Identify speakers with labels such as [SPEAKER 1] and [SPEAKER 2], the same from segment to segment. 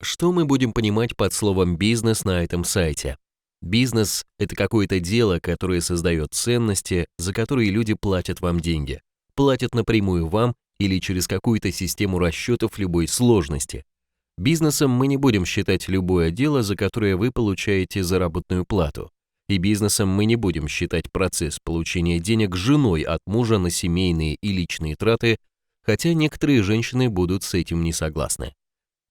[SPEAKER 1] Что мы будем понимать под словом «бизнес» на этом сайте? Бизнес– это какое-то дело, которое создает ценности, за которые люди платят вам деньги. Платят напрямую вам или через какую-то систему расчетов любой сложности. Бизнесом мы не будем считать любое дело, за которое вы получаете заработную плату. И бизнесом мы не будем считать процесс получения денег женой от мужа на семейные и личные траты, хотя некоторые женщины будут с этим не согласны.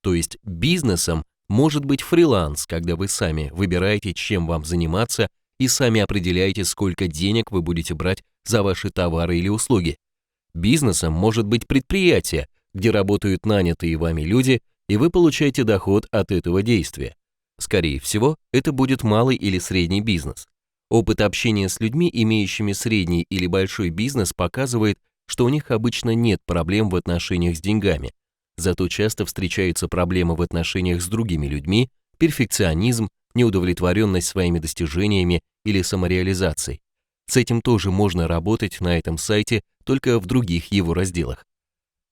[SPEAKER 1] То есть бизнесом может быть фриланс, когда вы сами выбираете, чем вам заниматься и сами определяете, сколько денег вы будете брать за ваши товары или услуги. Бизнесом может быть предприятие, где работают нанятые вами люди, и вы получаете доход от этого действия. Скорее всего, это будет малый или средний бизнес. Опыт общения с людьми, имеющими средний или большой бизнес, показывает, что у них обычно нет проблем в отношениях с деньгами. Зато часто встречаются проблемы в отношениях с другими людьми, перфекционизм, неудовлетворенность своими достижениями или самореализацией. С этим тоже можно работать на этом сайте, только в других его разделах.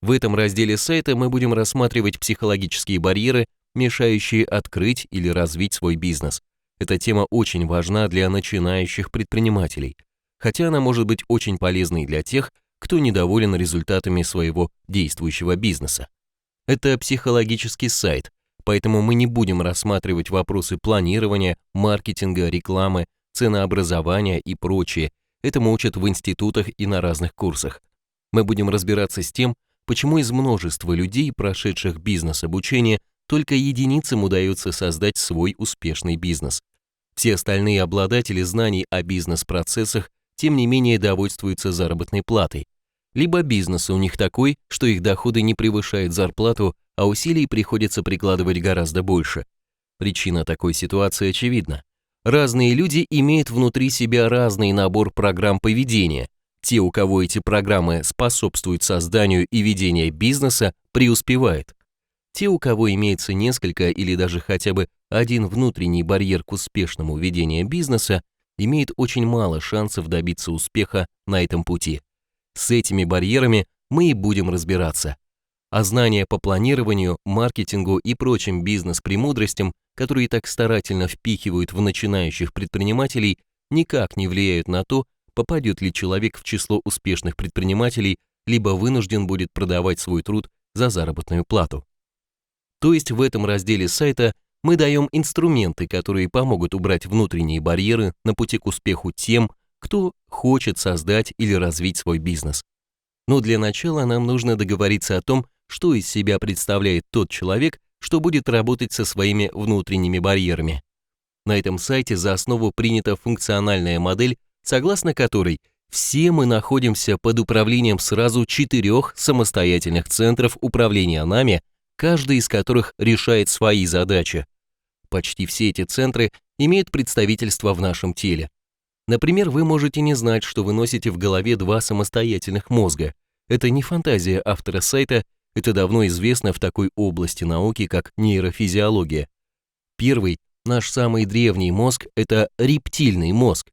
[SPEAKER 1] В этом разделе сайта мы будем рассматривать психологические барьеры, мешающие открыть или развить свой бизнес. Эта тема очень важна для начинающих предпринимателей, хотя она может быть очень полезной для тех, кто недоволен результатами своего действующего бизнеса. Это психологический сайт, поэтому мы не будем рассматривать вопросы планирования, маркетинга, рекламы, ценообразования и прочее. Этому учат в институтах и на разных курсах. Мы будем разбираться с тем, почему из множества людей, прошедших бизнес-обучение, только единицам удается создать свой успешный бизнес. Все остальные обладатели знаний о бизнес-процессах, тем не менее, довольствуются заработной платой. Либо бизнес у них такой, что их доходы не превышают зарплату, а усилий приходится прикладывать гораздо больше. Причина такой ситуации очевидна. Разные люди имеют внутри себя разный набор программ поведения. Те, у кого эти программы способствуют созданию и ведению бизнеса, преуспевают. Те, у кого имеется несколько или даже хотя бы один внутренний барьер к успешному ведению бизнеса, имеют очень мало шансов добиться успеха на этом пути. С этими барьерами мы и будем разбираться. А знания по планированию, маркетингу и прочим бизнес-премудростям, которые так старательно впихивают в начинающих предпринимателей, никак не влияют на то, попадет ли человек в число успешных предпринимателей, либо вынужден будет продавать свой труд за заработную плату. То есть в этом разделе сайта мы даем инструменты, которые помогут убрать внутренние барьеры на пути к успеху тем, кто хочет создать или развить свой бизнес. Но для начала нам нужно договориться о том, что из себя представляет тот человек, что будет работать со своими внутренними барьерами. На этом сайте за основу принята функциональная модель, согласно которой все мы находимся под управлением сразу 4 самостоятельных центров управления нами, каждый из которых решает свои задачи. Почти все эти центры имеют представительство в нашем теле. Например, вы можете не знать, что вы носите в голове 2 самостоятельных мозга. Это не фантазия автора сайта, это давно известно в такой области науки, как нейрофизиология. Первый, наш самый древний мозг, это рептильный мозг.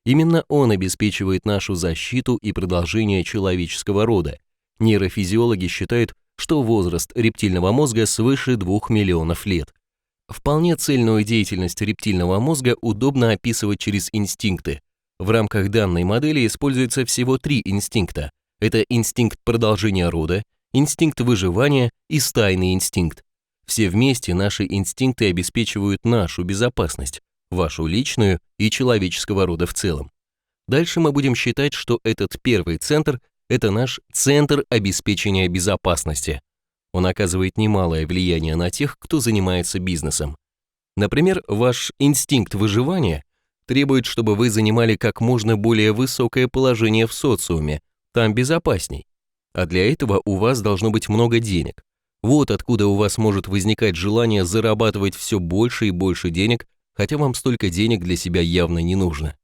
[SPEAKER 1] Именно он обеспечивает нашу защиту и продолжение человеческого рода. Нейрофизиологи считают, что возраст рептильного мозга свыше 2 миллионов лет. Вполне цельную деятельность рептильного мозга удобно описывать через инстинкты. В рамках данной модели используется всего 3 инстинкта. Это инстинкт продолжения рода, инстинкт выживания и стайный инстинкт. Все вместе наши инстинкты обеспечивают нашу безопасность, вашу личную и человеческого рода в целом. Дальше мы будем считать, что этот первый центр – это наш центр обеспечения безопасности. Он оказывает немалое влияние на тех, кто занимается бизнесом. Например, ваш инстинкт выживания требует, чтобы вы занимали как можно более высокое положение в социуме, там безопасней. А для этого у вас должно быть много денег. Вот откуда у вас может возникать желание зарабатывать все больше и больше денег, хотя вам столько денег для себя явно не нужно.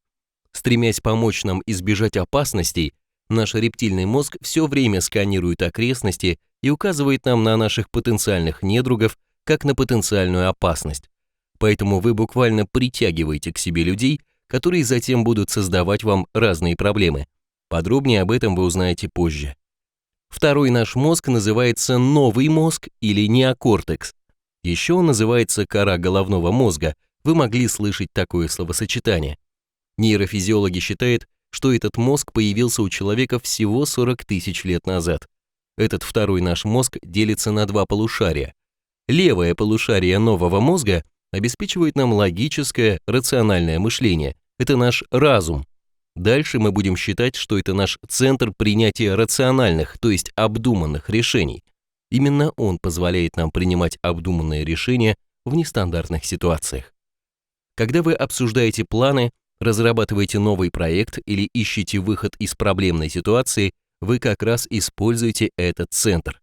[SPEAKER 1] Стремясь помочь нам избежать опасностей, наш рептильный мозг все время сканирует окрестности и указывает нам на наших потенциальных недругов, как на потенциальную опасность. Поэтому вы буквально притягиваете к себе людей, которые затем будут создавать вам разные проблемы. Подробнее об этом вы узнаете позже. Второй наш мозг называется новый мозг или неокортекс. Еще он называется кора головного мозга, вы могли слышать такое словосочетание. Нейрофизиологи считают, что этот мозг появился у человека всего 40 тысяч лет назад. Этот второй наш мозг делится на два полушария. Левое полушарие нового мозга обеспечивает нам логическое, рациональное мышление. Это наш разум. Дальше мы будем считать, что это наш центр принятия рациональных, то есть обдуманных решений. Именно он позволяет нам принимать обдуманные решения в нестандартных ситуациях. Когда вы обсуждаете планы, разрабатываете новый проект или ищете выход из проблемной ситуации, вы как раз используете этот центр.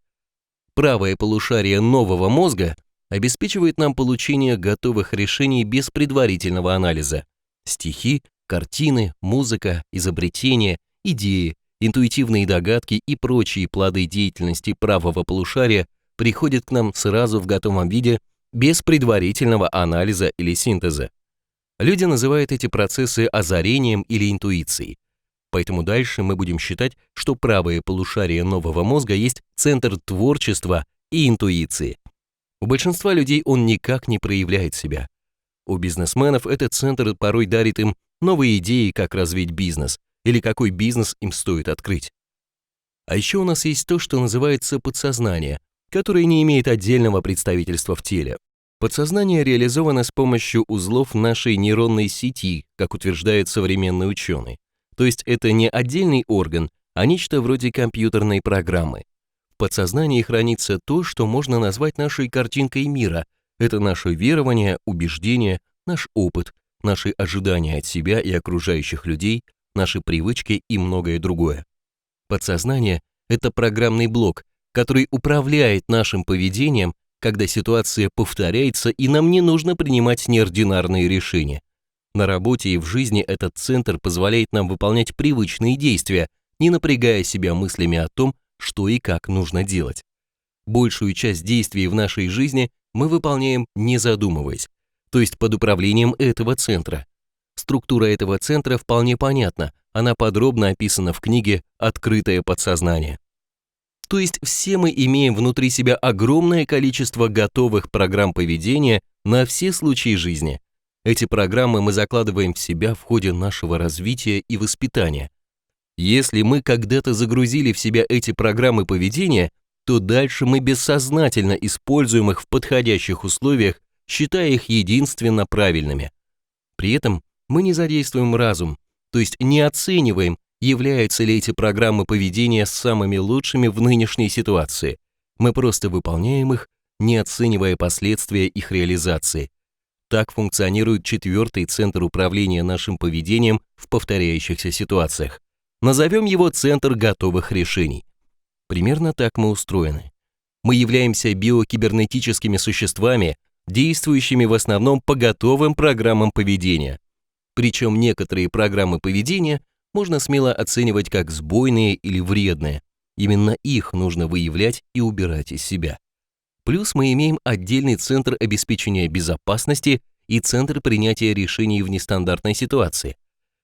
[SPEAKER 1] Правое полушарие нового мозга обеспечивает нам получение готовых решений без предварительного анализа. Стихи, картины, музыка, изобретения, идеи, интуитивные догадки и прочие плоды деятельности правого полушария приходят к нам сразу в готовом виде без предварительного анализа или синтеза. Люди называют эти процессы озарением или интуицией. Поэтому дальше мы будем считать, что правое полушарие нового мозга есть центр творчества и интуиции. У большинства людей он никак не проявляет себя. У бизнесменов этот центр порой дарит им новые идеи, как развить бизнес, или какой бизнес им стоит открыть. А еще у нас есть то, что называется подсознание, которое не имеет отдельного представительства в теле. Подсознание реализовано с помощью узлов нашей нейронной сети, как утверждают современные ученые. То есть это не отдельный орган, а нечто вроде компьютерной программы. В подсознании хранится то, что можно назвать нашей картинкой мира. Это наши верования, убеждения, наш опыт, наши ожидания от себя и окружающих людей, наши привычки и многое другое. Подсознание – это программный блок, который управляет нашим поведением, когда ситуация повторяется и нам не нужно принимать неординарные решения. На работе и в жизни этот центр позволяет нам выполнять привычные действия, не напрягая себя мыслями о том, что и как нужно делать. Большую часть действий в нашей жизни мы выполняем не задумываясь, то есть под управлением этого центра. Структура этого центра вполне понятна, она подробно описана в книге «Открытое подсознание». То есть все мы имеем внутри себя огромное количество готовых программ поведения на все случаи жизни. Эти программы мы закладываем в себя в ходе нашего развития и воспитания. Если мы когда-то загрузили в себя эти программы поведения, то дальше мы бессознательно используем их в подходящих условиях, считая их единственно правильными. При этом мы не задействуем разум, то есть не оцениваем, являются ли эти программы поведения самыми лучшими в нынешней ситуации. Мы просто выполняем их, не оценивая последствия их реализации. Так функционирует четвертый центр управления нашим поведением в повторяющихся ситуациях. Назовем его центр готовых решений. Примерно так мы устроены. Мы являемся биокибернетическими существами, действующими в основном по готовым программам поведения. Причем некоторые программы поведения можно смело оценивать как сбойные или вредные. Именно их нужно выявлять и убирать из себя. Плюс мы имеем отдельный центр обеспечения безопасности и центр принятия решений в нестандартной ситуации.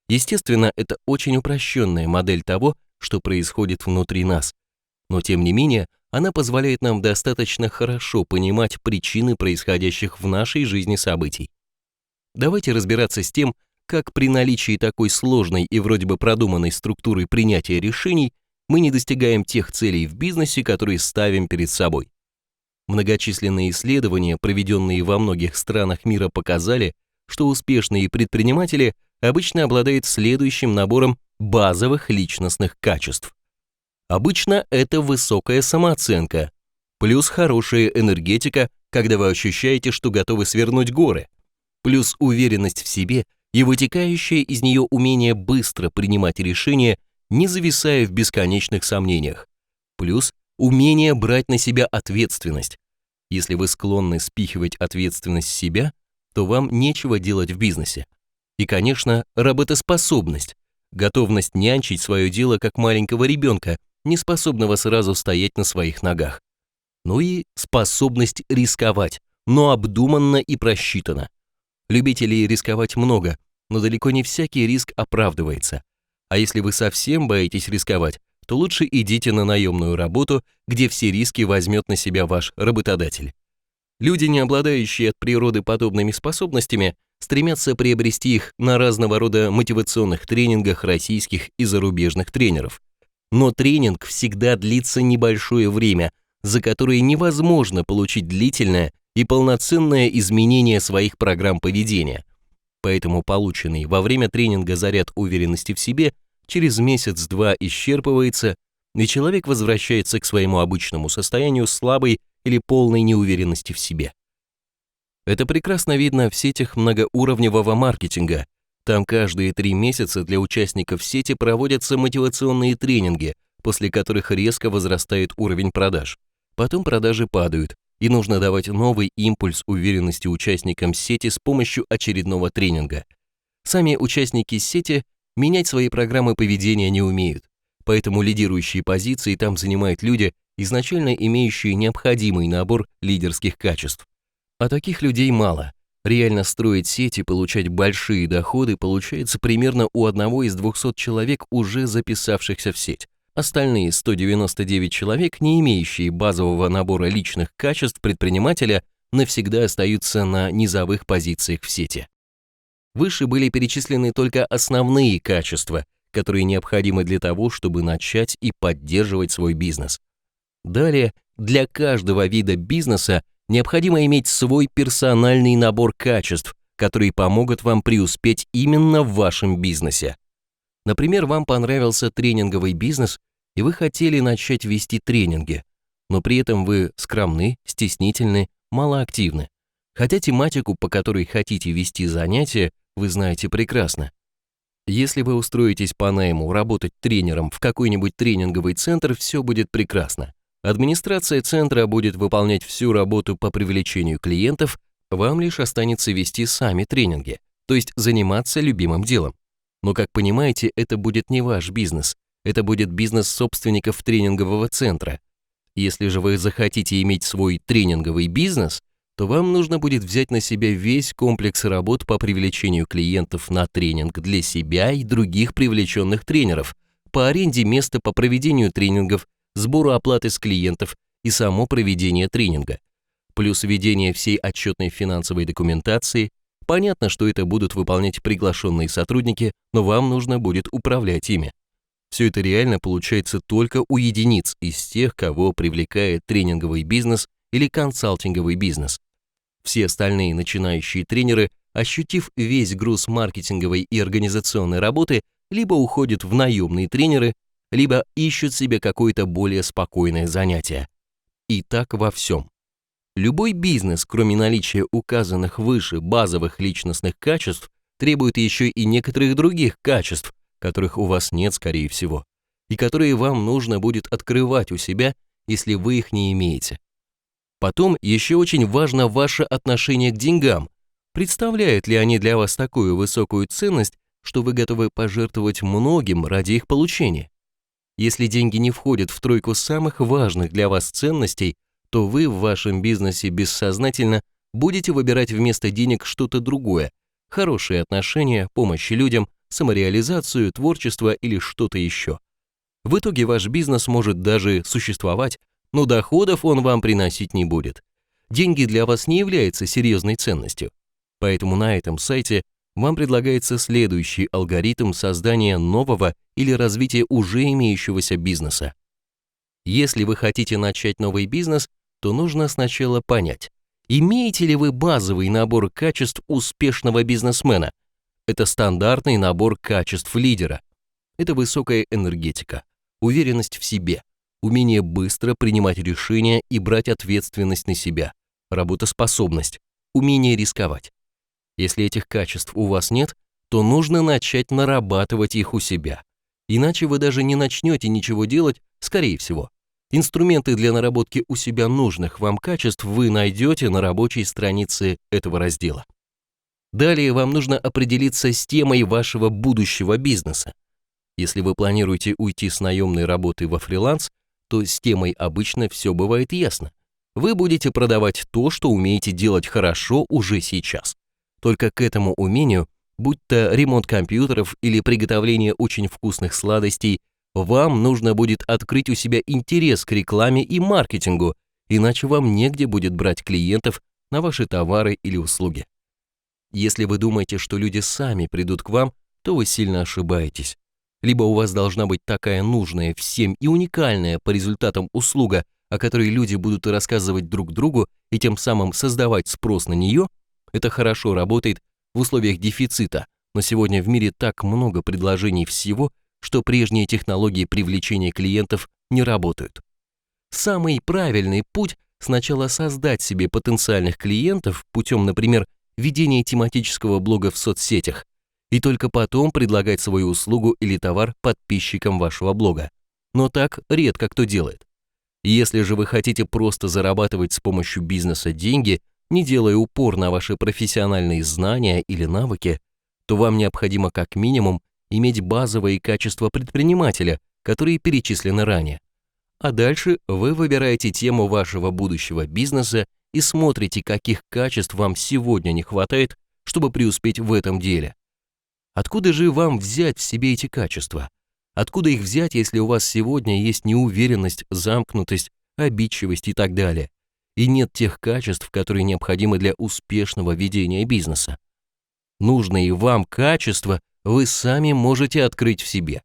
[SPEAKER 1] Естественно, это очень упрощенная модель того, что происходит внутри нас. Но тем не менее, она позволяет нам достаточно хорошо понимать причины происходящих в нашей жизни событий. Давайте разбираться с тем, как при наличии такой сложной и вроде бы продуманной структуры принятия решений мы не достигаем тех целей в бизнесе, которые ставим перед собой. Многочисленные исследования, проведенные во многих странах мира, показали, что успешные предприниматели обычно обладают следующим набором базовых личностных качеств. Обычно это высокая самооценка, плюс хорошая энергетика, когда вы ощущаете, что готовы свернуть горы, плюс уверенность в себе и вытекающее из нее умение быстро принимать решения, не зависая в бесконечных сомнениях, плюс умение брать на себя ответственность. Если вы склонны спихивать ответственность с себя, то вам нечего делать в бизнесе. И, конечно, работоспособность, готовность нянчить свое дело как маленького ребенка, не способного сразу стоять на своих ногах. Ну и способность рисковать, но обдуманно и просчитанно. Любителей рисковать много, но далеко не всякий риск оправдывается. А если вы совсем боитесь рисковать, то лучше идите на наемную работу, где все риски возьмет на себя ваш работодатель. Люди, не обладающие от природы подобными способностями, стремятся приобрести их на разного рода мотивационных тренингах российских и зарубежных тренеров. Но тренинг всегда длится небольшое время, за которое невозможно получить длительное и полноценное изменение своих программ поведения. Поэтому полученный во время тренинга заряд уверенности в себе через месяц-два исчерпывается, и человек возвращается к своему обычному состоянию слабой или полной неуверенности в себе. Это прекрасно видно в сетях многоуровневого маркетинга. Там каждые 3 месяца для участников сети проводятся мотивационные тренинги, после которых резко возрастает уровень продаж. Потом продажи падают, и нужно давать новый импульс уверенности участникам сети с помощью очередного тренинга. Сами участники сети менять свои программы поведения не умеют, поэтому лидирующие позиции там занимают люди, изначально имеющие необходимый набор лидерских качеств. А таких людей мало. Реально строить сеть и получать большие доходы получается примерно у одного из 200 человек, уже записавшихся в сеть. Остальные 199 человек, не имеющие базового набора личных качеств предпринимателя, навсегда остаются на низовых позициях в сети. Выше были перечислены только основные качества, которые необходимы для того, чтобы начать и поддерживать свой бизнес. Далее, для каждого вида бизнеса необходимо иметь свой персональный набор качеств, которые помогут вам преуспеть именно в вашем бизнесе. Например, вам понравился тренинговый бизнес, и вы хотели начать вести тренинги, но при этом вы скромны, стеснительны, малоактивны. Хотя тематику, по которой хотите вести занятия, вы знаете прекрасно. Если вы устроитесь по найму работать тренером в какой-нибудь тренинговый центр, все будет прекрасно. Администрация центра будет выполнять всю работу по привлечению клиентов, вам лишь останется вести сами тренинги, то есть заниматься любимым делом. Но, как понимаете, это будет не ваш бизнес, это будет бизнес собственников тренингового центра. Если же вы захотите иметь свой тренинговый бизнес, то вам нужно будет взять на себя весь комплекс работ по привлечению клиентов на тренинг для себя и других привлеченных тренеров, по аренде места по проведению тренингов, сбору оплаты с клиентов и само проведение тренинга, плюс ведение всей отчетной финансовой документации. Понятно, что это будут выполнять приглашенные сотрудники, но вам нужно будет управлять ими. Все это реально получается только у единиц из тех, кого привлекает тренинговый бизнес или консалтинговый бизнес. Все остальные начинающие тренеры, ощутив весь груз маркетинговой и организационной работы, либо уходят в наемные тренеры, либо ищут себе какое-то более спокойное занятие. И так во всем. Любой бизнес, кроме наличия указанных выше базовых личностных качеств, требует еще и некоторых других качеств, которых у вас нет, скорее всего, и которые вам нужно будет открывать у себя, если вы их не имеете. Потом еще очень важно ваше отношение к деньгам. Представляют ли они для вас такую высокую ценность, что вы готовы пожертвовать многим ради их получения? Если деньги не входят в тройку самых важных для вас ценностей, то вы в вашем бизнесе бессознательно будете выбирать вместо денег что-то другое, хорошие отношения, помощь людям, самореализацию, творчество или что-то еще. В итоге ваш бизнес может даже существовать, но доходов он вам приносить не будет. Деньги для вас не являются серьезной ценностью. Поэтому на этом сайте вам предлагается следующий алгоритм создания нового или развития уже имеющегося бизнеса. Если вы хотите начать новый бизнес, то нужно сначала понять, имеете ли вы базовый набор качеств успешного бизнесмена. Это стандартный набор качеств лидера. Это высокая энергетика, уверенность в себе, умение быстро принимать решения и брать ответственность на себя, работоспособность, умение рисковать. Если этих качеств у вас нет, то нужно начать нарабатывать их у себя. Иначе вы даже не начнете ничего делать, скорее всего. Инструменты для наработки у себя нужных вам качеств вы найдете на рабочей странице этого раздела. Далее вам нужно определиться с темой вашего будущего бизнеса. Если вы планируете уйти с наемной работы во фриланс, то с темой обычно все бывает ясно. Вы будете продавать то, что умеете делать хорошо уже сейчас. Только к этому умению, будь то ремонт компьютеров или приготовление очень вкусных сладостей, вам нужно будет открыть у себя интерес к рекламе и маркетингу, иначе вам негде будет брать клиентов на ваши товары или услуги. Если вы думаете, что люди сами придут к вам, то вы сильно ошибаетесь. Либо у вас должна быть такая нужная всем и уникальная по результатам услуга, о которой люди будут рассказывать друг другу и тем самым создавать спрос на нее. Это хорошо работает в условиях дефицита, но сегодня в мире так много предложений всего, что прежние технологии привлечения клиентов не работают. Самый правильный путь – сначала создать себе потенциальных клиентов путем, например, ведения тематического блога в соцсетях, и только потом предлагать свою услугу или товар подписчикам вашего блога. Но так редко кто делает. Если же вы хотите просто зарабатывать с помощью бизнеса деньги, не делая упор на ваши профессиональные знания или навыки, то вам необходимо как минимум иметь базовые качества предпринимателя, которые перечислены ранее. А дальше вы выбираете тему вашего будущего бизнеса и смотрите, каких качеств вам сегодня не хватает, чтобы преуспеть в этом деле. Откуда же вам взять в себе эти качества? Откуда их взять, если у вас сегодня есть неуверенность, замкнутость, обидчивость и так далее, и нет тех качеств, которые необходимы для успешного ведения бизнеса? Нужные вам качества вы сами можете открыть в себе.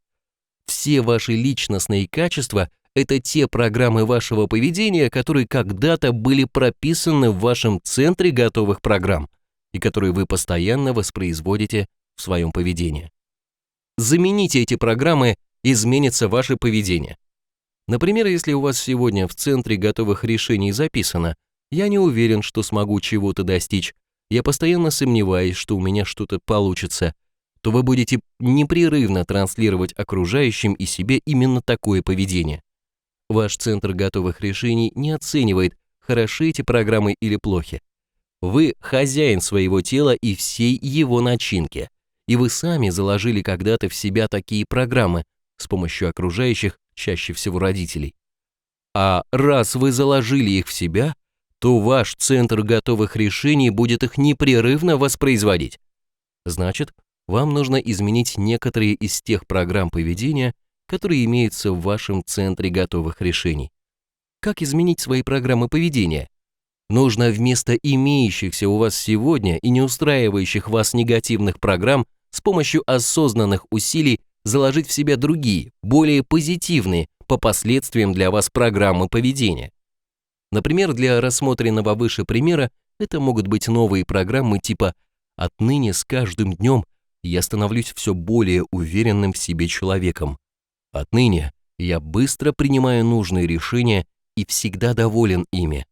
[SPEAKER 1] Все ваши личностные качества – это те программы вашего поведения, которые когда-то были прописаны в вашем центре готовых программ и которые вы постоянно воспроизводите в своем поведении. Замените эти программы, изменится ваше поведение. Например, если у вас сегодня в центре готовых решений записано «Я не уверен, что смогу чего-то достичь, я постоянно сомневаюсь, что у меня что-то получится», то вы будете непрерывно транслировать окружающим и себе именно такое поведение. Ваш центр готовых решений не оценивает, хороши эти программы или плохи. Вы хозяин своего тела и всей его начинки, и вы сами заложили когда-то в себя такие программы с помощью окружающих, чаще всего родителей. А раз вы заложили их в себя, то ваш центр готовых решений будет их непрерывно воспроизводить. Значит, вам нужно изменить некоторые из тех программ поведения, которые имеются в вашем центре готовых решений. Как изменить свои программы поведения? Нужно вместо имеющихся у вас сегодня и не устраивающих вас негативных программ с помощью осознанных усилий заложить в себя другие, более позитивные по последствиям для вас программы поведения. Например, для рассмотренного выше примера это могут быть новые программы типа «Отныне с каждым днем я становлюсь все более уверенным в себе человеком. Отныне я быстро принимаю нужные решения и всегда доволен ими».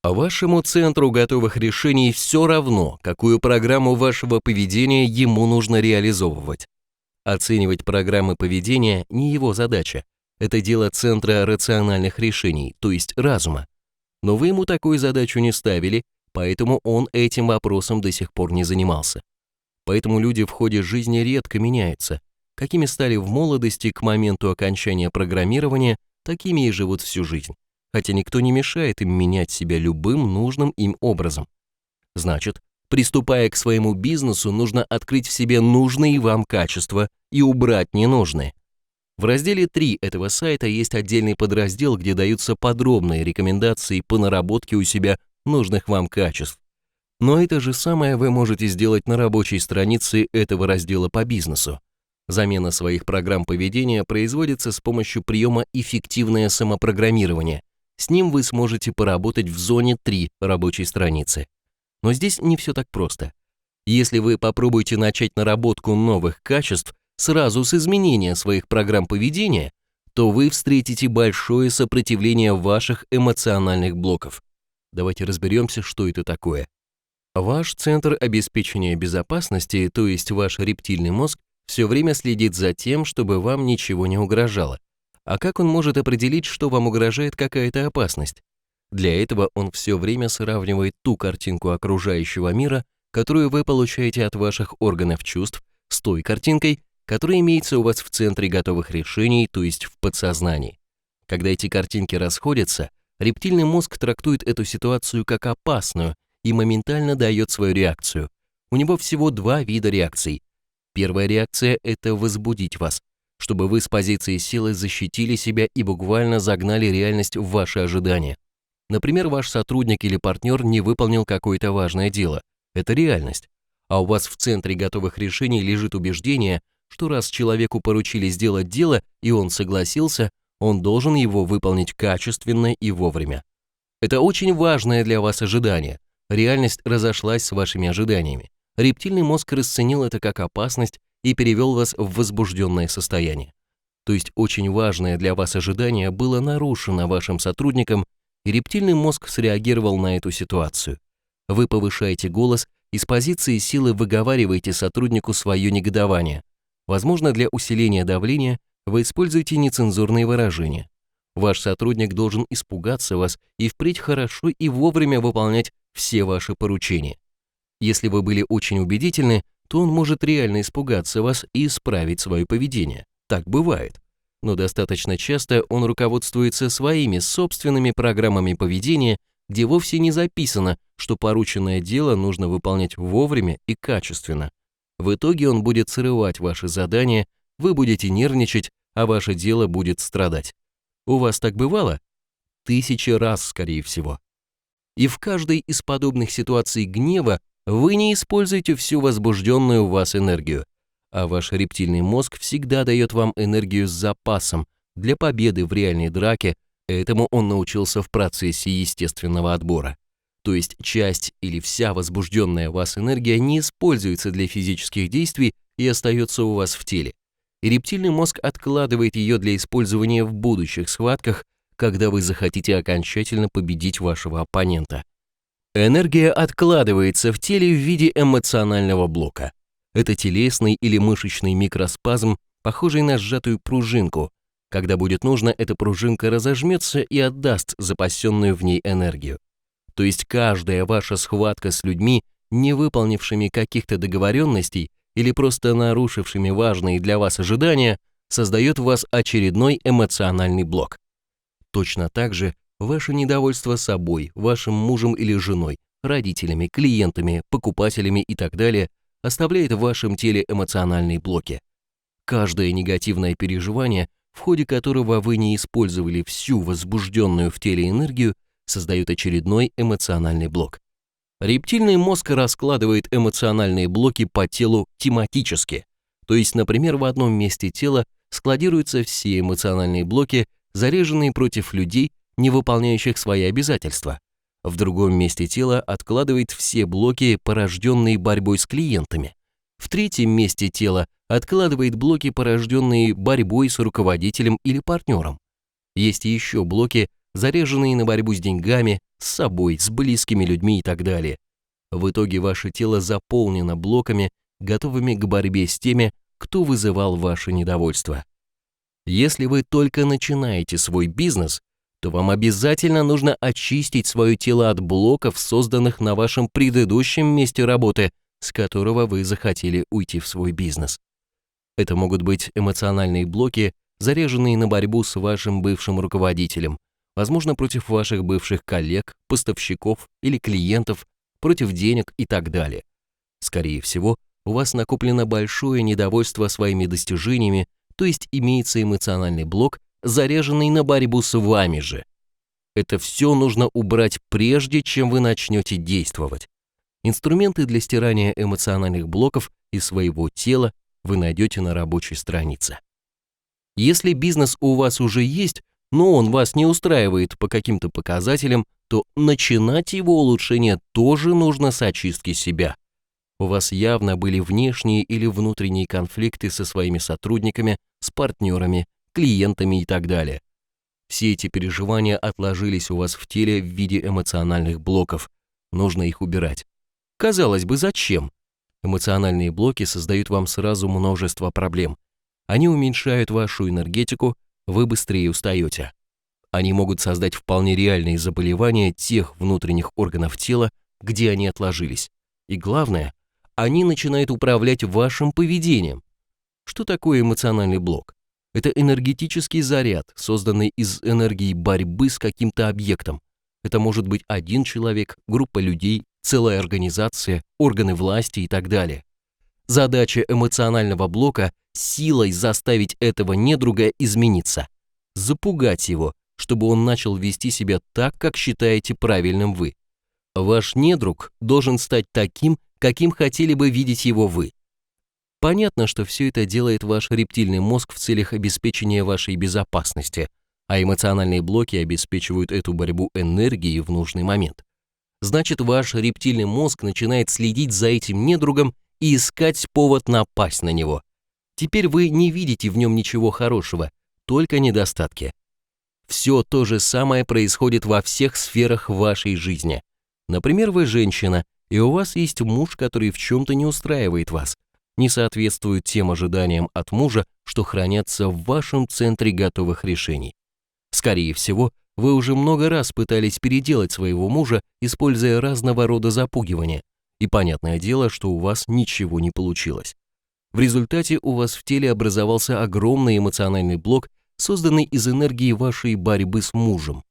[SPEAKER 1] А вашему центру готовых решений все равно, какую программу вашего поведения ему нужно реализовывать. Оценивать программы поведения не его задача. Это дело центра рациональных решений, то есть разума. Но вы ему такую задачу не ставили, поэтому он этим вопросом до сих пор не занимался. Поэтому люди в ходе жизни редко меняются. Какими стали в молодости к моменту окончания программирования, такими и живут всю жизнь. Хотя никто не мешает им менять себя любым нужным им образом. Значит, приступая к своему бизнесу, нужно открыть в себе нужные вам качества и убрать ненужные. В разделе 3 этого сайта есть отдельный подраздел, где даются подробные рекомендации по наработке у себя нужных вам качеств. Но это же самое вы можете сделать на рабочей странице этого раздела по бизнесу. Замена своих программ поведения производится с помощью приема «Эффективное самопрограммирование». С ним вы сможете поработать в зоне 3 рабочей страницы. Но здесь не все так просто. Если вы попробуете начать наработку новых качеств сразу с изменения своих программ поведения, то вы встретите большое сопротивление ваших эмоциональных блоков. Давайте разберемся, что это такое. Ваш центр обеспечения безопасности, то есть ваш рептильный мозг, все время следит за тем, чтобы вам ничего не угрожало. А как он может определить, что вам угрожает какая-то опасность? Для этого он все время сравнивает ту картинку окружающего мира, которую вы получаете от ваших органов чувств, с той картинкой, которая имеется у вас в центре готовых решений, то есть в подсознании. Когда эти картинки расходятся, рептильный мозг трактует эту ситуацию как опасную и моментально дает свою реакцию. У него всего два вида реакций. Первая реакция – это возбудить вас, чтобы вы с позиции силы защитили себя и буквально загнали реальность в ваши ожидания. Например, ваш сотрудник или партнер не выполнил какое-то важное дело. Это реальность. А у вас в центре готовых решений лежит убеждение, что раз человеку поручили сделать дело, и он согласился, он должен его выполнить качественно и вовремя. Это очень важное для вас ожидание. Реальность разошлась с вашими ожиданиями. Рептильный мозг расценил это как опасность и перевел вас в возбужденное состояние. То есть очень важное для вас ожидание было нарушено вашим сотрудником, и рептильный мозг среагировал на эту ситуацию. Вы повышаете голос и с позиции силы выговариваете сотруднику свое негодование. Возможно, для усиления давления вы используете нецензурные выражения. Ваш сотрудник должен испугаться вас и впредь хорошо и вовремя выполнять все ваши поручения. Если вы были очень убедительны, то он может реально испугаться вас и исправить свое поведение. Так бывает. Но достаточно часто он руководствуется своими собственными программами поведения, где вовсе не записано, что порученное дело нужно выполнять вовремя и качественно. В итоге он будет срывать ваши задания, вы будете нервничать, а ваше дело будет страдать. У вас так бывало? 1000 раз, скорее всего. И в каждой из подобных ситуаций гнева вы не используете всю возбужденную в вас энергию, а ваш рептильный мозг всегда дает вам энергию с запасом для победы в реальной драке, этому он научился в процессе естественного отбора. То есть часть или вся возбужденная в вас энергия не используется для физических действий и остается у вас в теле. И рептильный мозг откладывает ее для использования в будущих схватках, когда вы захотите окончательно победить вашего оппонента. Энергия откладывается в теле в виде эмоционального блока. Это телесный или мышечный микроспазм, похожий на сжатую пружинку. Когда будет нужно, эта пружинка разожмется и отдаст запасенную в ней энергию. То есть каждая ваша схватка с людьми, не выполнившими каких-то договоренностей или просто нарушившими важные для вас ожидания, создает в вас очередной эмоциональный блок. Точно так же ваше недовольство собой, вашим мужем или женой, родителями, клиентами, покупателями и так далее оставляет в вашем теле эмоциональные блоки. Каждое негативное переживание, в ходе которого вы не использовали всю возбужденную в теле энергию, создает очередной эмоциональный блок. Рептильный мозг раскладывает эмоциональные блоки по телу тематически, то есть, например, в одном месте тела складируются все эмоциональные блоки, заряженные против людей, не выполняющих свои обязательства. В другом месте тела откладывает все блоки, порожденные борьбой с клиентами. В третьем месте тела откладывает блоки, порожденные борьбой с руководителем или партнером. Есть еще блоки, заряженные на борьбу с деньгами, с собой, с близкими людьми и так далее. В итоге ваше тело заполнено блоками, готовыми к борьбе с теми, кто вызывал ваше недовольство. Если вы только начинаете свой бизнес, то вам обязательно нужно очистить свое тело от блоков, созданных на вашем предыдущем месте работы, с которого вы захотели уйти в свой бизнес. Это могут быть эмоциональные блоки, заряженные на борьбу с вашим бывшим руководителем, возможно, против ваших бывших коллег, поставщиков или клиентов, против денег и так далее. Скорее всего, у вас накоплено большое недовольство своими достижениями, то есть имеется эмоциональный блок, заряженный на борьбу с вами же. Это все нужно убрать прежде, чем вы начнете действовать. Инструменты для стирания эмоциональных блоков из своего тела вы найдете на рабочей странице. Если бизнес у вас уже есть, но он вас не устраивает по каким-то показателям, то начинать его улучшение тоже нужно с очистки себя. У вас явно были внешние или внутренние конфликты со своими сотрудниками, с партнерами, клиентами и так далее. Все эти переживания отложились у вас в теле в виде эмоциональных блоков. Нужно их убирать. Казалось бы, зачем? Эмоциональные блоки создают вам сразу множество проблем. Они уменьшают вашу энергетику, вы быстрее устаете. Они могут создать вполне реальные заболевания тех внутренних органов тела, где они отложились. И главное, они начинают управлять вашим поведением. Что такое эмоциональный блок? Это энергетический заряд, созданный из энергии борьбы с каким-то объектом. Это может быть один человек, группа людей, целая организация, органы власти и так далее. Задача эмоционального блока – силой заставить этого недруга измениться, запугать его, чтобы он начал вести себя так, как считаете правильным вы. Ваш недруг должен стать таким, каким хотели бы видеть его вы. Понятно, что все это делает ваш рептильный мозг в целях обеспечения вашей безопасности, а эмоциональные блоки обеспечивают эту борьбу энергией в нужный момент. Значит, ваш рептильный мозг начинает следить за этим недругом и искать повод напасть на него. Теперь вы не видите в нем ничего хорошего, только недостатки. Все то же самое происходит во всех сферах вашей жизни. Например, вы женщина, и у вас есть муж, который в чем-то не устраивает вас, не соответствует тем ожиданиям от мужа, что хранятся в вашем центре готовых решений. Скорее всего, вы уже много раз пытались переделать своего мужа, используя разного рода запугивания, и понятное дело, что у вас ничего не получилось. В результате у вас в теле образовался огромный эмоциональный блок, созданный из энергии вашей борьбы с мужем.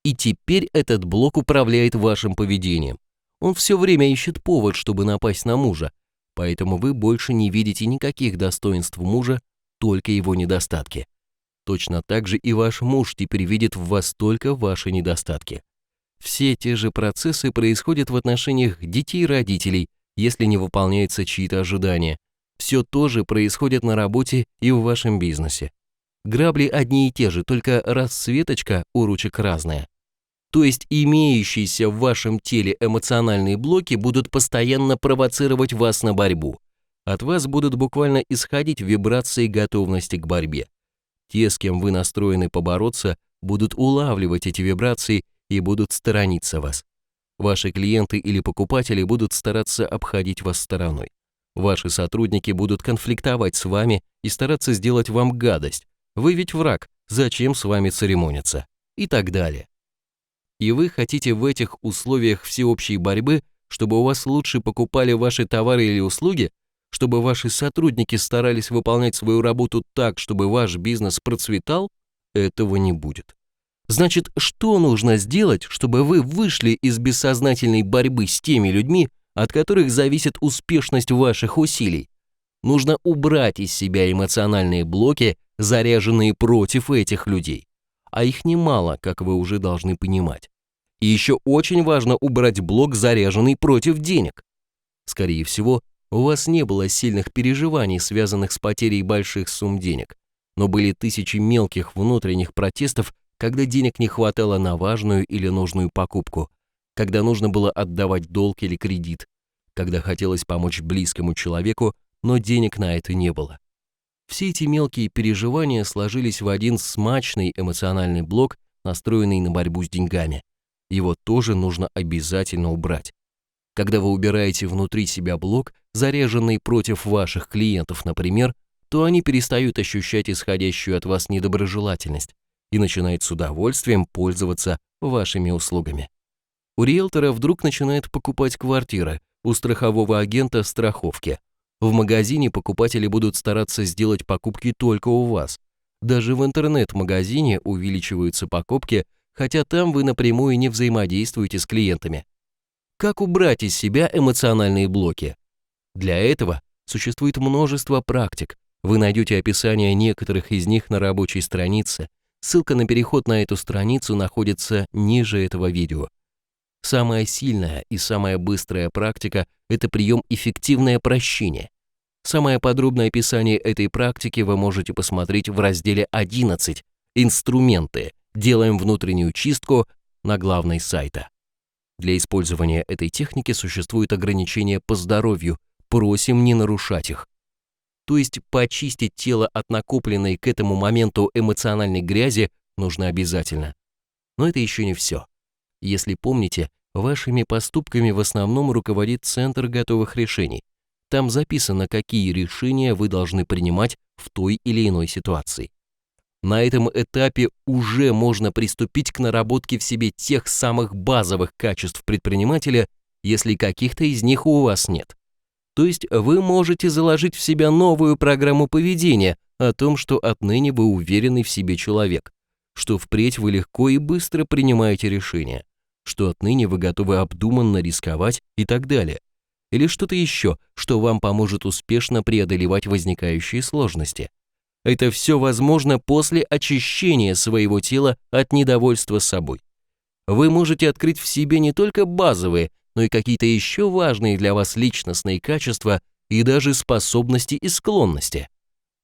[SPEAKER 1] И теперь этот блок управляет вашим поведением. Он все время ищет повод, чтобы напасть на мужа, поэтому вы больше не видите никаких достоинств мужа, только его недостатки. Точно так же и ваш муж теперь видит в вас только ваши недостатки. Все те же процессы происходят в отношениях детей-родителей, если не выполняются чьи-то ожидания. Все то же происходит на работе и в вашем бизнесе. Грабли одни и те же, только расцветочка у ручек разная. То есть имеющиеся в вашем теле эмоциональные блоки будут постоянно провоцировать вас на борьбу. От вас будут буквально исходить вибрации готовности к борьбе. Те, с кем вы настроены побороться, будут улавливать эти вибрации и будут сторониться вас. Ваши клиенты или покупатели будут стараться обходить вас стороной. Ваши сотрудники будут конфликтовать с вами и стараться сделать вам гадость. Вы ведь враг, зачем с вами церемониться? И так далее. И вы хотите в этих условиях всеобщей борьбы, чтобы у вас лучше покупали ваши товары или услуги, чтобы ваши сотрудники старались выполнять свою работу так, чтобы ваш бизнес процветал? Этого не будет. Значит, что нужно сделать, чтобы вы вышли из бессознательной борьбы с теми людьми, от которых зависит успешность ваших усилий? Нужно убрать из себя эмоциональные блоки, заряженные против этих людей. А их немало, как вы уже должны понимать. И еще очень важно убрать блок, заряженный против денег. Скорее всего, у вас не было сильных переживаний, связанных с потерей больших сумм денег, но были тысячи мелких внутренних протестов, когда денег не хватало на важную или нужную покупку, когда нужно было отдавать долг или кредит, когда хотелось помочь близкому человеку, но денег на это не было. Все эти мелкие переживания сложились в один смачный эмоциональный блок, настроенный на борьбу с деньгами. Его тоже нужно обязательно убрать. Когда вы убираете внутри себя блок, заряженный против ваших клиентов, например, то они перестают ощущать исходящую от вас недоброжелательность и начинают с удовольствием пользоваться вашими услугами. У риэлтора вдруг начинают покупать квартиры, у страхового агента страховки. В магазине покупатели будут стараться сделать покупки только у вас. Даже в интернет-магазине увеличиваются покупки, хотя там вы напрямую не взаимодействуете с клиентами. Как убрать из себя эмоциональные блоки? Для этого существует множество практик. Вы найдете описание некоторых из них на рабочей странице. Ссылка на переход на эту страницу находится ниже этого видео. Самая сильная и самая быстрая практика – это прием «Эффективное прощение». Самое подробное описание этой практики вы можете посмотреть в разделе 11 «Инструменты. Делаем внутреннюю чистку» на главной сайта. Для использования этой техники существуют ограничения по здоровью, просим не нарушать их. То есть почистить тело от накопленной к этому моменту эмоциональной грязи нужно обязательно. Но это еще не все. Если помните, вашими поступками в основном руководит центр готовых решений. Там записано, какие решения вы должны принимать в той или иной ситуации. На этом этапе уже можно приступить к наработке в себе тех самых базовых качеств предпринимателя, если каких-то из них у вас нет. То есть вы можете заложить в себя новую программу поведения о том, что отныне вы уверенный в себе человек, что впредь вы легко и быстро принимаете решения, что отныне вы готовы обдуманно рисковать и так далее. Или что-то еще, что вам поможет успешно преодолевать возникающие сложности. Это все возможно после очищения своего тела от недовольства собой. Вы можете открыть в себе не только базовые, но и какие-то еще важные для вас личностные качества и даже способности и склонности.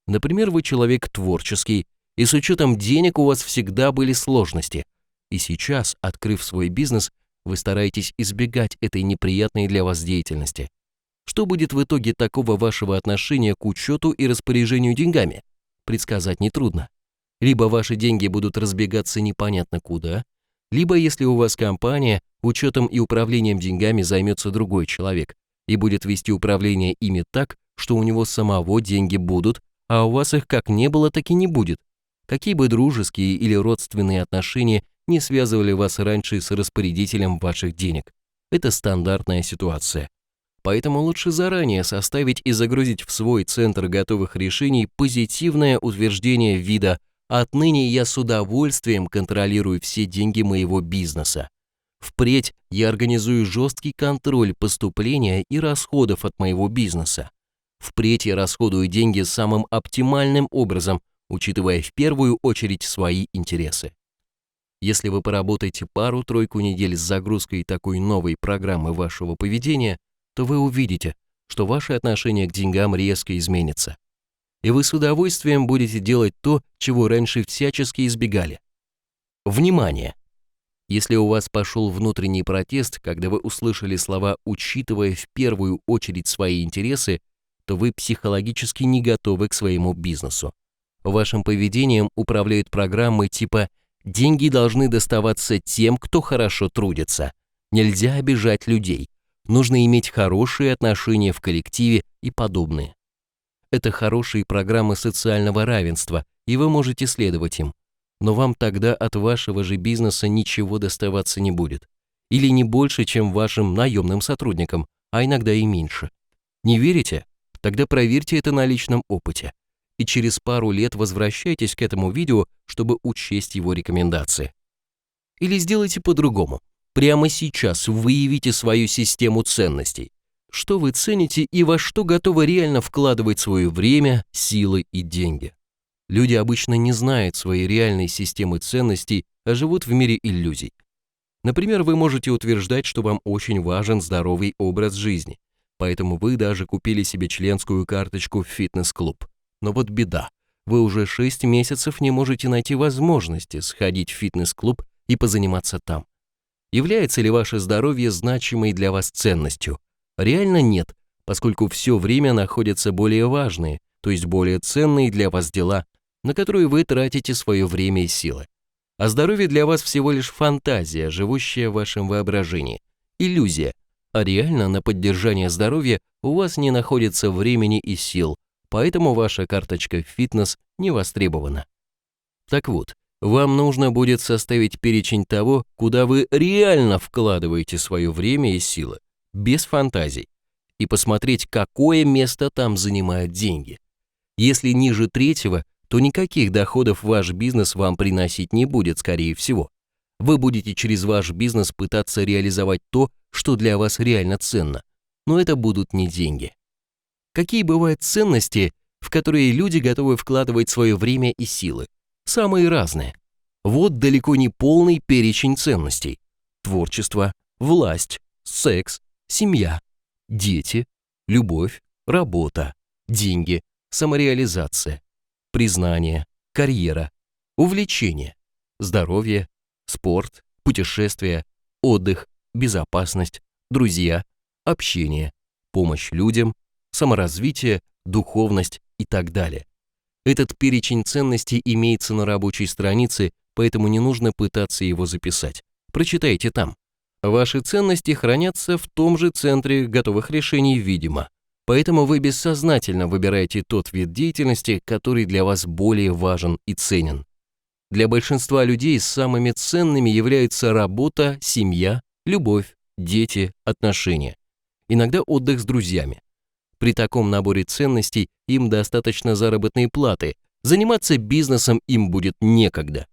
[SPEAKER 1] Например, вы человек творческий, и с учетом денег у вас всегда были сложности. И сейчас, открыв свой бизнес, вы стараетесь избегать этой неприятной для вас деятельности. Что будет в итоге такого вашего отношения к учету и распоряжению деньгами? Предсказать нетрудно. Либо ваши деньги будут разбегаться непонятно куда, либо, если у вас компания, учетом и управлением деньгами займется другой человек и будет вести управление ими так, что у него самого деньги будут, а у вас их как не было, так и не будет. Какие бы дружеские или родственные отношения не связывали вас раньше с распорядителем ваших денег. Это стандартная ситуация. Поэтому лучше заранее составить и загрузить в свой центр готовых решений позитивное утверждение вида «Отныне я с удовольствием контролирую все деньги моего бизнеса. Впредь я организую жесткий контроль поступления и расходов от моего бизнеса. Впредь я расходую деньги самым оптимальным образом, учитывая в первую очередь свои интересы». Если вы поработаете пару-тройку недель с загрузкой такой новой программы вашего поведения, то вы увидите, что ваше отношение к деньгам резко изменится. И вы с удовольствием будете делать то, чего раньше всячески избегали. Внимание! Если у вас пошел внутренний протест, когда вы услышали слова «учитывая в первую очередь свои интересы», то вы психологически не готовы к своему бизнесу. Вашим поведением управляют программы типа «деньги должны доставаться тем, кто хорошо трудится», «нельзя обижать людей», «нужно иметь хорошие отношения в коллективе» и подобные. Это хорошие программы социального равенства, и вы можете следовать им. Но вам тогда от вашего же бизнеса ничего доставаться не будет. Или не больше, чем вашим наемным сотрудникам, а иногда и меньше. Не верите? Тогда проверьте это на личном опыте. И через пару лет возвращайтесь к этому видео, чтобы учесть его рекомендации. Или сделайте по-другому. Прямо сейчас выявите свою систему ценностей. Что вы цените и во что готовы реально вкладывать свое время, силы и деньги. Люди обычно не знают своей реальной системы ценностей, а живут в мире иллюзий. Например, вы можете утверждать, что вам очень важен здоровый образ жизни, поэтому вы даже купили себе членскую карточку в фитнес-клуб. Но вот беда, вы уже 6 месяцев не можете найти возможности сходить в фитнес-клуб и позаниматься там. Является ли ваше здоровье значимой для вас ценностью? Реально нет, поскольку все время находятся более важные, то есть более ценные для вас дела, на которые вы тратите свое время и силы. А здоровье для вас всего лишь фантазия, живущая в вашем воображении, иллюзия, а реально на поддержание здоровья у вас не находится времени и сил, поэтому ваша карточка в фитнес не востребована. Так вот, вам нужно будет составить перечень того, куда вы реально вкладываете свое время и силы, без фантазий, и посмотреть, какое место там занимают деньги. Если ниже третьего, то никаких доходов ваш бизнес вам приносить не будет, скорее всего. Вы будете через ваш бизнес пытаться реализовать то, что для вас реально ценно, но это будут не деньги. Какие бывают ценности, в которые люди готовы вкладывать свое время и силы? Самые разные. Вот далеко не полный перечень ценностей. Творчество, власть, секс, семья, дети, любовь, работа, деньги, самореализация, признание, карьера, увлечение, здоровье, спорт, путешествия, отдых, безопасность, друзья, общение, помощь людям, саморазвитие, духовность и так далее. Этот перечень ценностей имеется на рабочей странице, поэтому не нужно пытаться его записать. Прочитайте там. Ваши ценности хранятся в том же центре готовых решений, видимо. Поэтому вы бессознательно выбираете тот вид деятельности, который для вас более важен и ценен. Для большинства людей самыми ценными являются работа, семья, любовь, дети, отношения. Иногда отдых с друзьями. При таком наборе ценностей им достаточно заработной платы, заниматься бизнесом им будет некогда.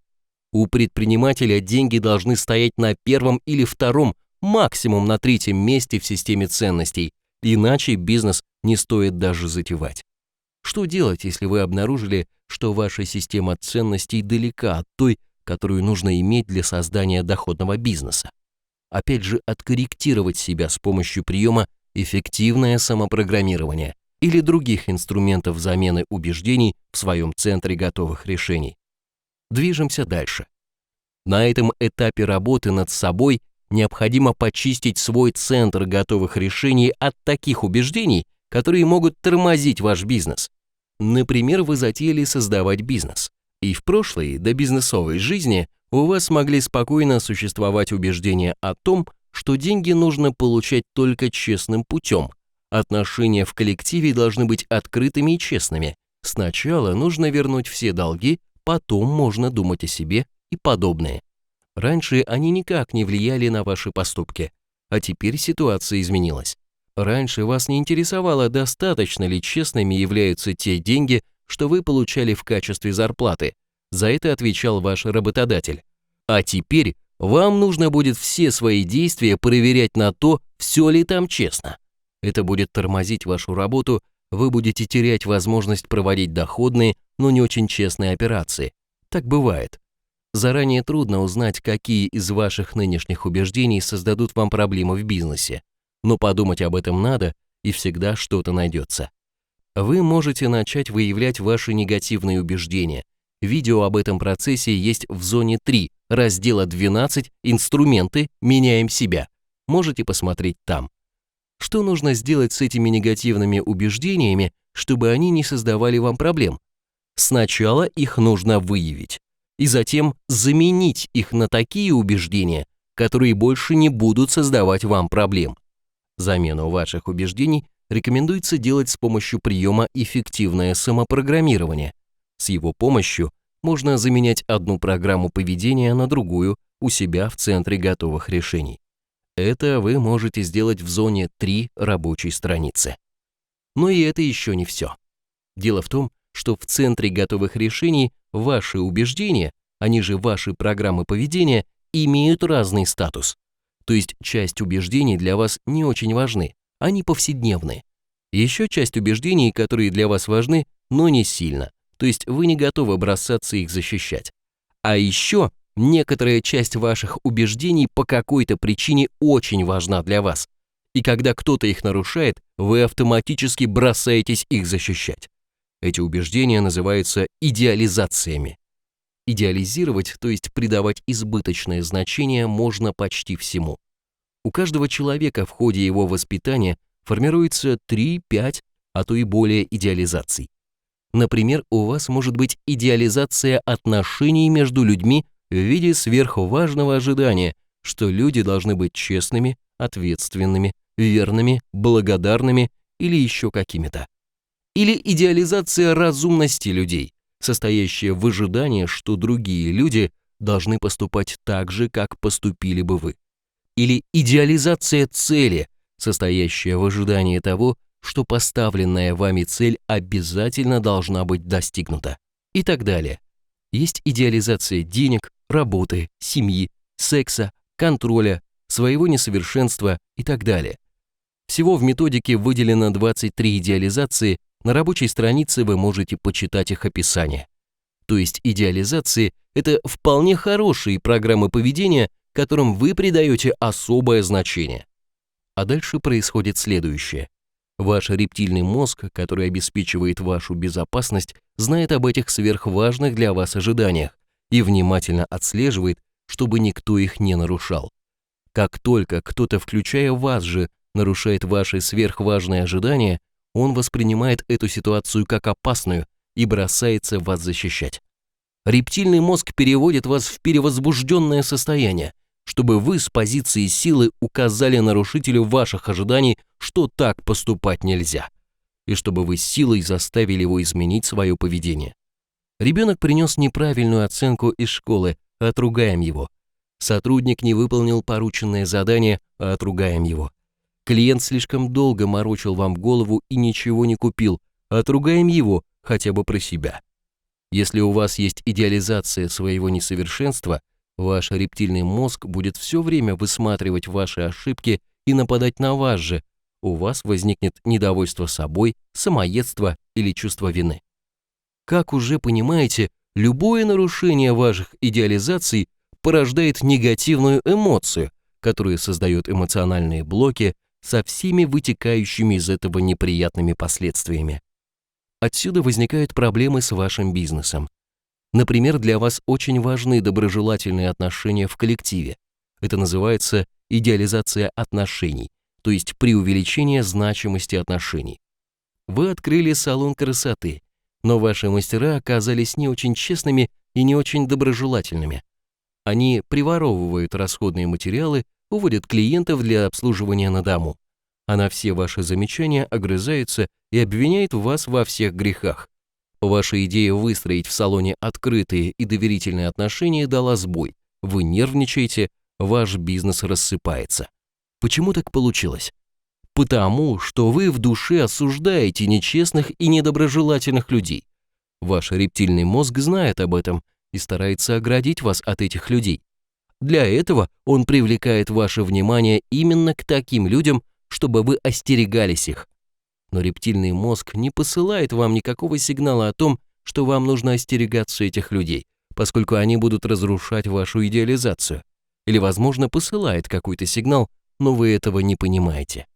[SPEAKER 1] У предпринимателя деньги должны стоять на первом или втором, максимум на третьем месте в системе ценностей, иначе бизнес не стоит даже затевать. Что делать, если вы обнаружили, что ваша система ценностей далека от той, которую нужно иметь для создания доходного бизнеса? Опять же, откорректировать себя с помощью приема «эффективное самопрограммирование» или других инструментов замены убеждений в своем центре готовых решений. Движемся дальше. На этом этапе работы над собой необходимо почистить свой центр готовых решений от таких убеждений, которые могут тормозить ваш бизнес. Например, вы затеяли создавать бизнес, и в прошлой добизнесовой жизни у вас могли спокойно существовать убеждения о том, что деньги нужно получать только честным путем. Отношения в коллективе должны быть открытыми и честными. Сначала нужно вернуть все долги, потом можно думать о себе и подобное. Раньше они никак не влияли на ваши поступки, а теперь ситуация изменилась. Раньше вас не интересовало, достаточно ли честными являются те деньги, что вы получали в качестве зарплаты. За это отвечал ваш работодатель. А теперь вам нужно будет все свои действия проверять на то, все ли там честно. Это будет тормозить вашу работу, вы будете терять возможность проводить доходные, но не очень честные операции. Так бывает. Заранее трудно узнать, какие из ваших нынешних убеждений создадут вам проблемы в бизнесе. Но подумать об этом надо, и всегда что-то найдется. Вы можете начать выявлять ваши негативные убеждения. Видео об этом процессе есть в зоне 3, раздела 12 «Инструменты. Меняем себя». Можете посмотреть там. Что нужно сделать с этими негативными убеждениями, чтобы они не создавали вам проблем? Сначала их нужно выявить, и затем заменить их на такие убеждения, которые больше не будут создавать вам проблем. Замену ваших убеждений рекомендуется делать с помощью приема «эффективное самопрограммирование». С его помощью можно заменять одну программу поведения на другую у себя в центре готовых решений. Это вы можете сделать в зоне 3 рабочей страницы. Но и это еще не все. Дело в том, что в центре готовых решений ваши убеждения, они же ваши программы поведения, имеют разный статус. То есть часть убеждений для вас не очень важны, они повседневные. Еще часть убеждений, которые для вас важны, но не сильно, то есть вы не готовы бросаться их защищать. А еще некоторая часть ваших убеждений по какой-то причине очень важна для вас. И когда кто-то их нарушает, вы автоматически бросаетесь их защищать. Эти убеждения называются идеализациями. Идеализировать, то есть придавать избыточное значение, можно почти всему. У каждого человека в ходе его воспитания формируется 3-5, а то и более идеализаций. Например, у вас может быть идеализация отношений между людьми в виде сверхважного ожидания, что люди должны быть честными, ответственными, верными, благодарными или еще какими-то. Или идеализация разумности людей, состоящая в ожидании, что другие люди должны поступать так же, как поступили бы вы. Или идеализация цели, состоящая в ожидании того, что поставленная вами цель обязательно должна быть достигнута. И так далее. Есть идеализация денег, работы, семьи, секса, контроля, своего несовершенства и так далее. Всего в методике выделено 23 идеализации, на рабочей странице вы можете почитать их описание. То есть идеализации – это вполне хорошие программы поведения, которым вы придаете особое значение. А дальше происходит следующее. Ваш рептильный мозг, который обеспечивает вашу безопасность, знает об этих сверхважных для вас ожиданиях и внимательно отслеживает, чтобы никто их не нарушал. Как только кто-то, включая вас же, нарушает ваши сверхважные ожидания, он воспринимает эту ситуацию как опасную и бросается вас защищать. Рептильный мозг переводит вас в перевозбужденное состояние, чтобы вы с позиции силы указали нарушителю ваших ожиданий, что так поступать нельзя, и чтобы вы силой заставили его изменить свое поведение. Ребенок принес неправильную оценку из школы, отругаем его. Сотрудник не выполнил порученное задание, отругаем его. Клиент слишком долго морочил вам голову и ничего не купил, отругаем его хотя бы про себя. Если у вас есть идеализация своего несовершенства, ваш рептильный мозг будет все время высматривать ваши ошибки и нападать на вас же, у вас возникнет недовольство собой, самоедство или чувство вины. Как уже понимаете, любое нарушение ваших идеализаций порождает негативную эмоцию, которая создает эмоциональные блоки со всеми вытекающими из этого неприятными последствиями. Отсюда возникают проблемы с вашим бизнесом. Например, для вас очень важны доброжелательные отношения в коллективе. Это называется идеализация отношений, то есть преувеличение значимости отношений. Вы открыли салон красоты, но ваши мастера оказались не очень честными и не очень доброжелательными. Они приворовывают расходные материалы, уводят клиентов для обслуживания на дому. А на все ваши замечания огрызаются и обвиняет вас во всех грехах. Ваша идея выстроить в салоне открытые и доверительные отношения дала сбой. Вы нервничаете, ваш бизнес рассыпается. Почему так получилось? Потому что вы в душе осуждаете нечестных и недоброжелательных людей. Ваш рептильный мозг знает об этом и старается оградить вас от этих людей. Для этого он привлекает ваше внимание именно к таким людям, чтобы вы остерегались их. Но рептильный мозг не посылает вам никакого сигнала о том, что вам нужно остерегаться этих людей, поскольку они будут разрушать вашу идеализацию. Или, возможно, посылает какой-то сигнал, но вы этого не понимаете.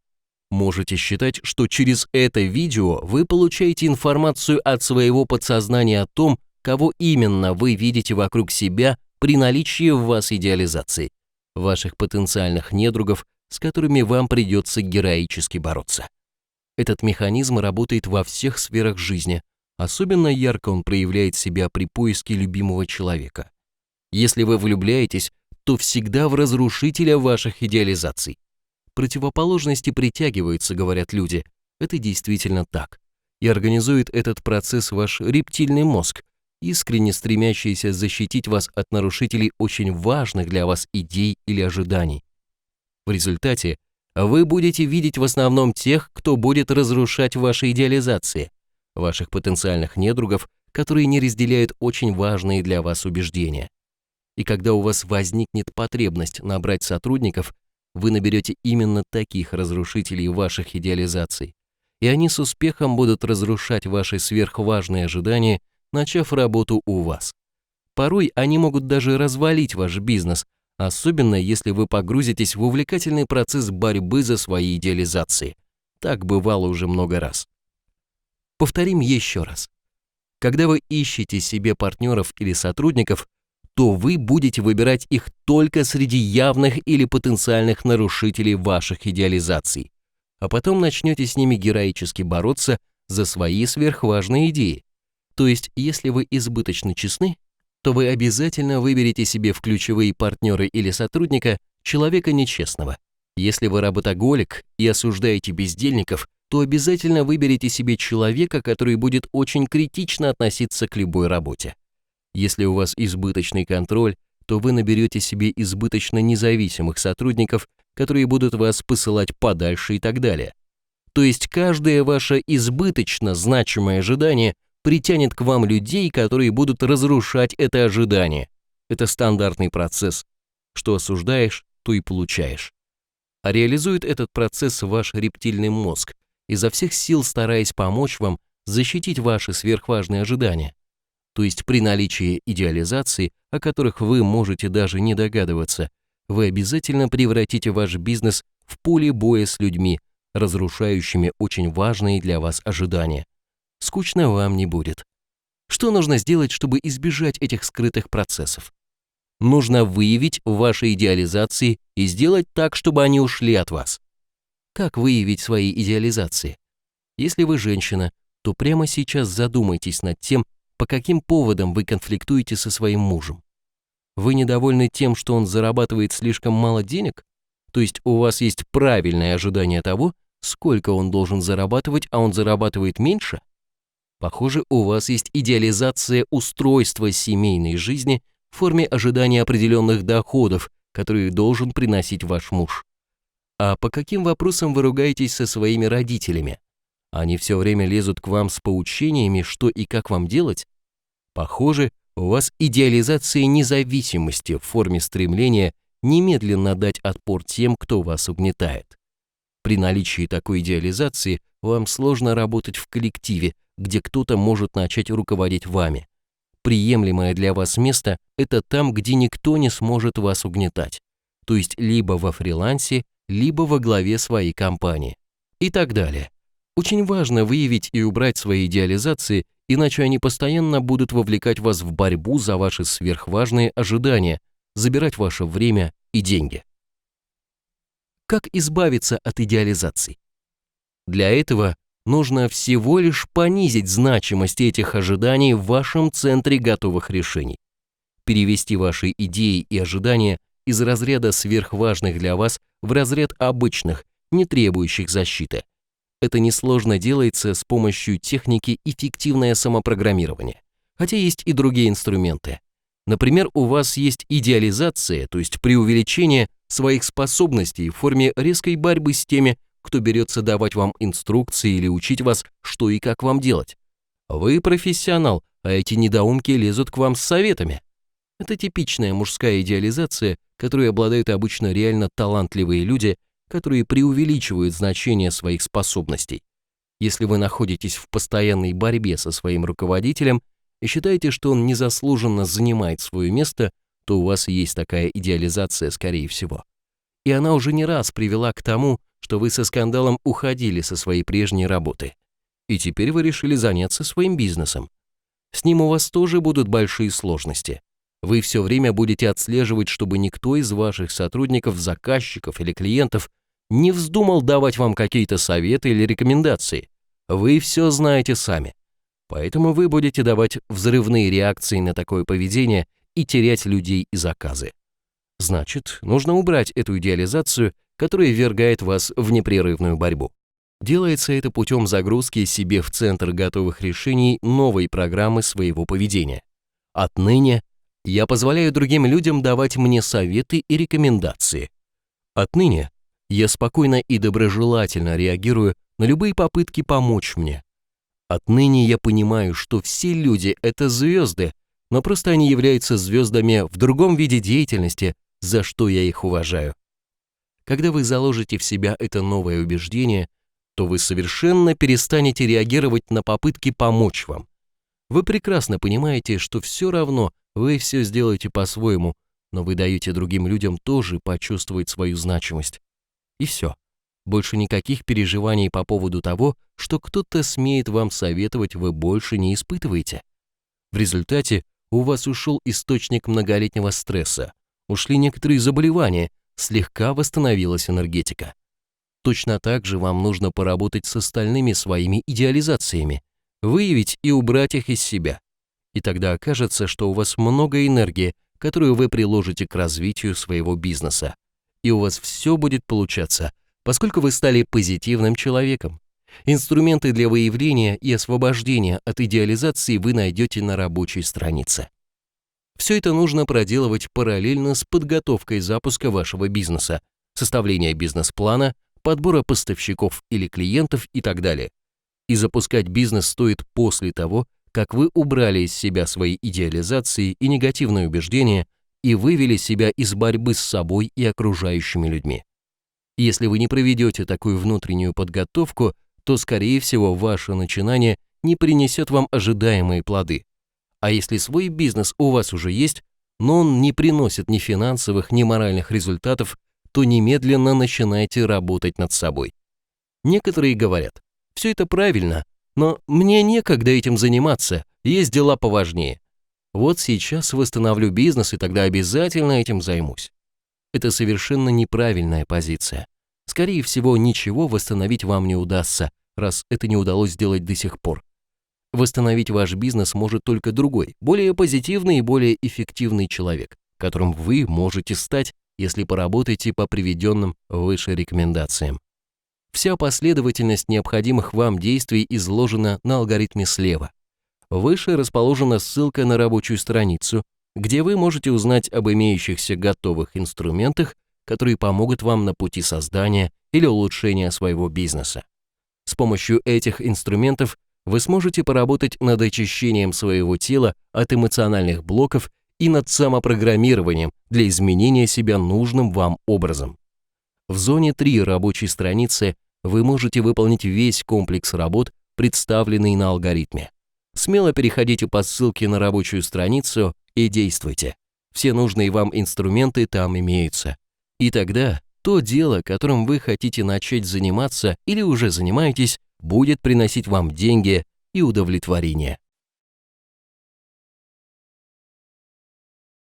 [SPEAKER 1] Можете считать, что через это видео вы получаете информацию от своего подсознания о том, кого именно вы видите вокруг себя при наличии в вас идеализации, ваших потенциальных недругов, с которыми вам придется героически бороться. Этот механизм работает во всех сферах жизни, особенно ярко он проявляет себя при поиске любимого человека. Если вы влюбляетесь, то всегда в разрушителя ваших идеализаций. Противоположности притягиваются, говорят люди. Это действительно так. И организует этот процесс ваш рептильный мозг, искренне стремящийся защитить вас от нарушителей очень важных для вас идей или ожиданий. В результате вы будете видеть в основном тех, кто будет разрушать ваши идеализации, ваших потенциальных недругов, которые не разделяют очень важные для вас убеждения. И когда у вас возникнет потребность набрать сотрудников, вы наберете именно таких разрушителей ваших идеализаций, и они с успехом будут разрушать ваши сверхважные ожидания, начав работу у вас. Порой они могут даже развалить ваш бизнес, особенно если вы погрузитесь в увлекательный процесс борьбы за свои идеализации. Так бывало уже много раз. Повторим еще раз. Когда вы ищете себе партнеров или сотрудников, то вы будете выбирать их только среди явных или потенциальных нарушителей ваших идеализаций, а потом начнете с ними героически бороться за свои сверхважные идеи. То есть, если вы избыточно честны, то вы обязательно выберете себе в ключевые партнеры или сотрудника человека нечестного. Если вы работоголик и осуждаете бездельников, то обязательно выберите себе человека, который будет очень критично относиться к любой работе. Если у вас избыточный контроль, то вы наберете себе избыточно независимых сотрудников, которые будут вас посылать подальше и так далее. То есть каждое ваше избыточно значимое ожидание притянет к вам людей, которые будут разрушать это ожидание. Это стандартный процесс. Что осуждаешь, то и получаешь. А реализует этот процесс ваш рептильный мозг, изо всех сил стараясь помочь вам защитить ваши сверхважные ожидания. То есть при наличии идеализаций, о которых вы можете даже не догадываться, вы обязательно превратите ваш бизнес в поле боя с людьми, разрушающими очень важные для вас ожидания. Скучно вам не будет. Что нужно сделать, чтобы избежать этих скрытых процессов? Нужно выявить ваши идеализации и сделать так, чтобы они ушли от вас. Как выявить свои идеализации? Если вы женщина, то прямо сейчас задумайтесь над тем, по каким поводам вы конфликтуете со своим мужем. Вы недовольны тем, что он зарабатывает слишком мало денег? То есть у вас есть правильное ожидание того, сколько он должен зарабатывать, а он зарабатывает меньше? Похоже, у вас есть идеализация устройства семейной жизни в форме ожидания определенных доходов, которые должен приносить ваш муж. А по каким вопросам вы ругаетесь со своими родителями? Они все время лезут к вам с поучениями, что и как вам делать? Похоже, у вас идеализация независимости в форме стремления немедленно дать отпор тем, кто вас угнетает. При наличии такой идеализации вам сложно работать в коллективе, где кто-то может начать руководить вами. Приемлемое для вас место – это там, где никто не сможет вас угнетать, то есть либо во фрилансе, либо во главе своей компании и так далее. Очень важно выявить и убрать свои идеализации, иначе они постоянно будут вовлекать вас в борьбу за ваши сверхважные ожидания, забирать ваше время и деньги. Как избавиться от идеализаций? Для этого нужно всего лишь понизить значимость этих ожиданий в вашем центре готовых решений. Перевести ваши идеи и ожидания из разряда сверхважных для вас в разряд обычных, не требующих защиты. Это несложно делается с помощью техники эффективное самопрограммирование, хотя есть и другие инструменты. Например, у вас есть идеализация, то есть преувеличение своих способностей в форме резкой борьбы с теми, кто берется давать вам инструкции или учить вас, что и как вам делать. Вы профессионал, а эти недоумки лезут к вам с советами. Это типичная мужская идеализация, которой обладают обычно реально талантливые люди, которые преувеличивают значение своих способностей. Если вы находитесь в постоянной борьбе со своим руководителем и считаете, что он незаслуженно занимает свое место, то у вас есть такая идеализация, скорее всего. И она уже не раз привела к тому, что вы со скандалом уходили со своей прежней работы. И теперь вы решили заняться своим бизнесом. С ним у вас тоже будут большие сложности. Вы все время будете отслеживать, чтобы никто из ваших сотрудников, заказчиков или клиентов не вздумал давать вам какие-то советы или рекомендации. Вы все знаете сами. Поэтому вы будете давать взрывные реакции на такое поведение и терять людей и заказы. Значит, нужно убрать эту идеализацию, которая ввергает вас в непрерывную борьбу. Делается это путем загрузки себе в центр готовых решений новой программы своего поведения. Отныне я позволяю другим людям давать мне советы и рекомендации. Отныне я спокойно и доброжелательно реагирую на любые попытки помочь мне. Отныне я понимаю, что все люди – это звезды, но просто они являются звездами в другом виде деятельности, за что я их уважаю. Когда вы заложите в себя это новое убеждение, то вы совершенно перестанете реагировать на попытки помочь вам. Вы прекрасно понимаете, что все равно вы все сделаете по-своему, но вы даете другим людям тоже почувствовать свою значимость. И все. Больше никаких переживаний по поводу того, что кто-то смеет вам советовать, вы больше не испытываете. В результате у вас ушел источник многолетнего стресса, ушли некоторые заболевания, слегка восстановилась энергетика. Точно так же вам нужно поработать с остальными своими идеализациями, выявить и убрать их из себя. И тогда окажется, что у вас много энергии, которую вы приложите к развитию своего бизнеса. И у вас все будет получаться, поскольку вы стали позитивным человеком. Инструменты для выявления и освобождения от идеализации вы найдете на рабочей странице. Все это нужно проделывать параллельно с подготовкой запуска вашего бизнеса, составления бизнес-плана, подбора поставщиков или клиентов и так далее. И запускать бизнес стоит после того, как вы убрали из себя свои идеализации и негативные убеждения и вывели себя из борьбы с собой и окружающими людьми. Если вы не проведете такую внутреннюю подготовку, то, скорее всего, ваше начинание не принесет вам ожидаемые плоды. А если свой бизнес у вас уже есть, но он не приносит ни финансовых, ни моральных результатов, то немедленно начинайте работать над собой. Некоторые говорят: все это правильно, но мне некогда этим заниматься, есть дела поважнее. Вот сейчас восстановлю бизнес и тогда обязательно этим займусь. Это совершенно неправильная позиция. Скорее всего, ничего восстановить вам не удастся, раз это не удалось сделать до сих пор. Восстановить ваш бизнес может только другой, более позитивный и более эффективный человек, которым вы можете стать, если поработаете по приведенным выше рекомендациям. Вся последовательность необходимых вам действий изложена на алгоритме слева. Выше расположена ссылка на рабочую страницу, где вы можете узнать об имеющихся готовых инструментах, которые помогут вам на пути создания или улучшения своего бизнеса. С помощью этих инструментов вы сможете поработать над очищением своего тела от эмоциональных блоков и над самопрограммированием для изменения себя нужным вам образом. В зоне 3 рабочей страницы вы можете выполнить весь комплекс работ, представленный на алгоритме. Смело переходите по ссылке на рабочую страницу и действуйте. Все нужные вам инструменты там имеются. И тогда то дело, которым вы хотите начать заниматься или уже занимаетесь, будет приносить вам деньги и удовлетворение.